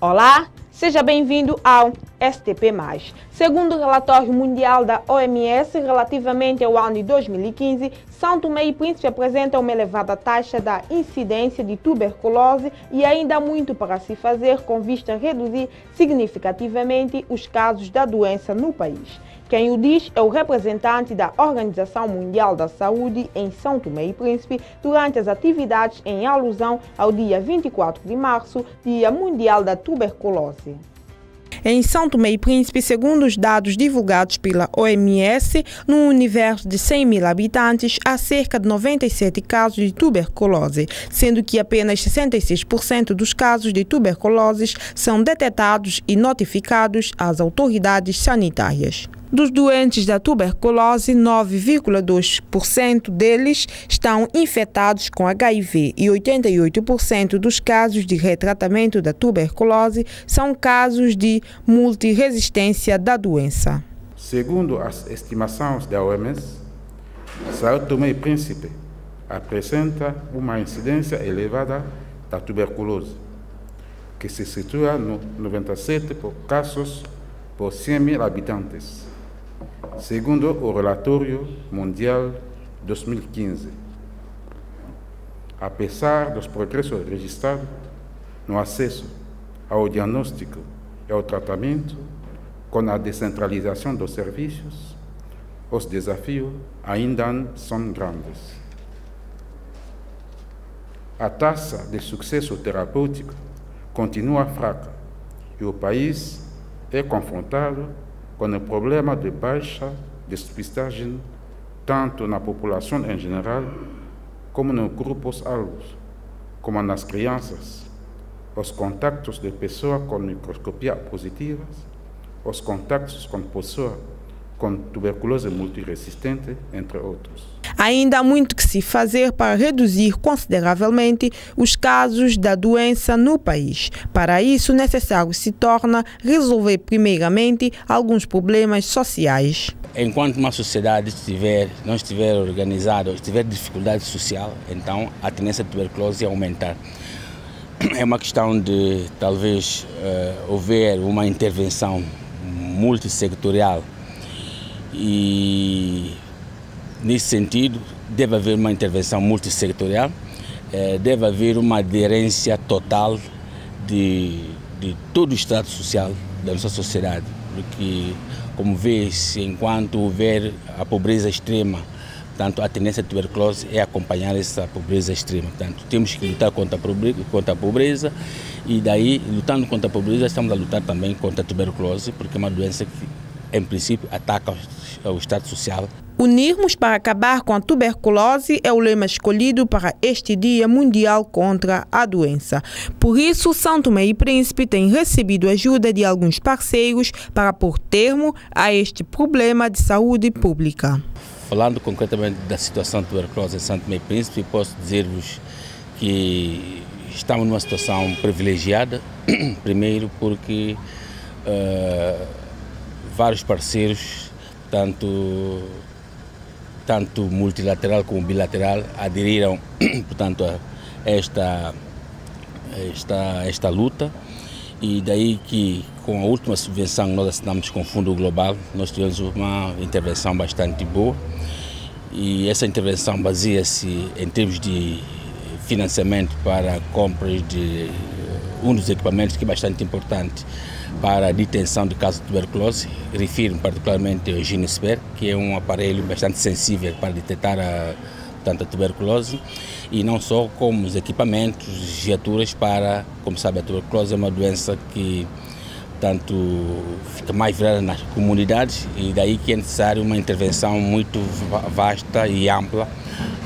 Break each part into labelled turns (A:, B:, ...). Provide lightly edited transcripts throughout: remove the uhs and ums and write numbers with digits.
A: Olá, seja bem-vindo ao STP+. Segundo o relatório mundial da OMS relativamente ao ano de 2015, São Tomé e Príncipe apresenta uma elevada taxa da incidência de tuberculose e ainda há muito para se fazer com vista a reduzir significativamente os casos da doença no país. Quem o diz é o representante da Organização Mundial da Saúde em São Tomé e Príncipe durante as atividades em alusão ao dia 24 de março, Dia Mundial da Tuberculose. Em São Tomé e Príncipe, segundo os dados divulgados pela OMS, num universo de 100 mil habitantes, há cerca de 97 casos de tuberculose, sendo que apenas 66% dos casos de tuberculose são detectados e notificados às autoridades sanitárias. Dos doentes da tuberculose, 9,2% deles estão infectados com HIV e 88% dos casos de retratamento da tuberculose são casos de multiresistência da doença.
B: Segundo as estimações da OMS, São Tomé e Príncipe apresenta uma incidência elevada da tuberculose, que se situa no 97 casos por 100 mil habitantes, segundo o relatório mundial 2015. Apesar dos progressos registrados no acesso ao diagnóstico e ao tratamento, com a descentralização dos serviços, os desafios ainda são grandes. A taxa de sucesso terapêutico continua fraca e o país é confrontado com o problema de baixa despistagem, tanto na população em geral, como nos grupos alvos, como nas crianças, os contactos de pessoas com microscopia positivas, os contactos com pessoas com tuberculose multiresistente, entre outros.
A: Ainda há muito que se fazer para reduzir consideravelmente os casos da doença no país. Para isso, necessário se torna resolver primeiramente alguns problemas sociais.
C: Enquanto uma sociedade não estiver organizada, estiver dificuldade social, então a tendência de tuberculose é aumentar. É uma questão de talvez haver uma intervenção multissectorial e nesse sentido deve haver uma intervenção multissectorial, deve haver uma aderência total de todo o estado social da nossa sociedade, porque como vê-se, enquanto houver a pobreza extrema, portanto, a tendência de tuberculose é acompanhar essa pobreza extrema. Portanto, temos que lutar contra a pobreza e daí, lutando contra a pobreza, estamos a lutar também contra a tuberculose, porque é uma doença que, em princípio, ataca o estado social.
A: Unirmos para acabar com a tuberculose é o lema escolhido para este Dia Mundial contra a doença. Por isso, São Tomé e Príncipe tem recebido ajuda de alguns parceiros para pôr termo a este problema de saúde pública.
C: Falando concretamente da situação de tuberculose em São Tomé e Príncipe, posso dizer-vos que estamos numa situação privilegiada, primeiro porque vários parceiros, tanto multilateral como bilateral, aderiram, portanto, a esta luta, e daí que com a última subvenção que nós assinamos com o Fundo Global, nós tivemos uma intervenção bastante boa, e essa intervenção baseia-se em termos de financiamento para compras de um dos equipamentos que é bastante importante para a detenção de casos de tuberculose. Refiro particularmente ao Ginesper, que é um aparelho bastante sensível para detectar a tuberculose, e não só como os equipamentos, viaturas para, como sabe, a tuberculose é uma doença que tanto fica mais virada nas comunidades, e daí que é necessário uma intervenção muito vasta e ampla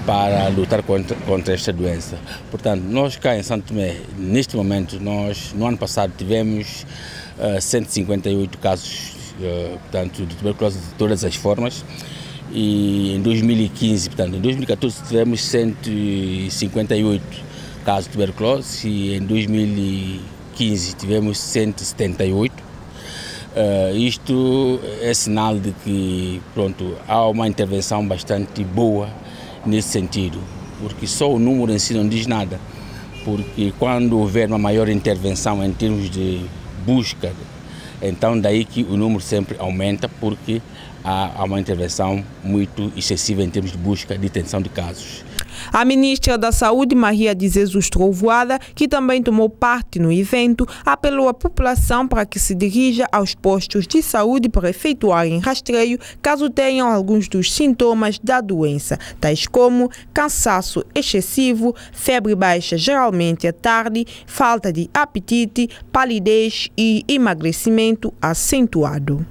C: para lutar contra esta doença. Portanto, nós cá em São Tomé, neste momento, no ano passado tivemos 158 casos portanto, de tuberculose de todas as formas, e em 2015, portanto, em 2014 tivemos 158 casos de tuberculose, e em 2015 tivemos 178. Isto é sinal de que, pronto, há uma intervenção bastante boa nesse sentido, porque só o número em si não diz nada, porque quando houver uma maior intervenção em termos de busca, então daí que o número sempre aumenta, porque há uma intervenção muito excessiva em termos de busca e detenção de casos.
A: A ministra da Saúde, Maria de Jesus Trovoada, que também tomou parte no evento, apelou à população para que se dirija aos postos de saúde para efetuarem rastreio caso tenham alguns dos sintomas da doença, tais como cansaço excessivo, febre baixa geralmente à tarde, falta de apetite, palidez e emagrecimento acentuado.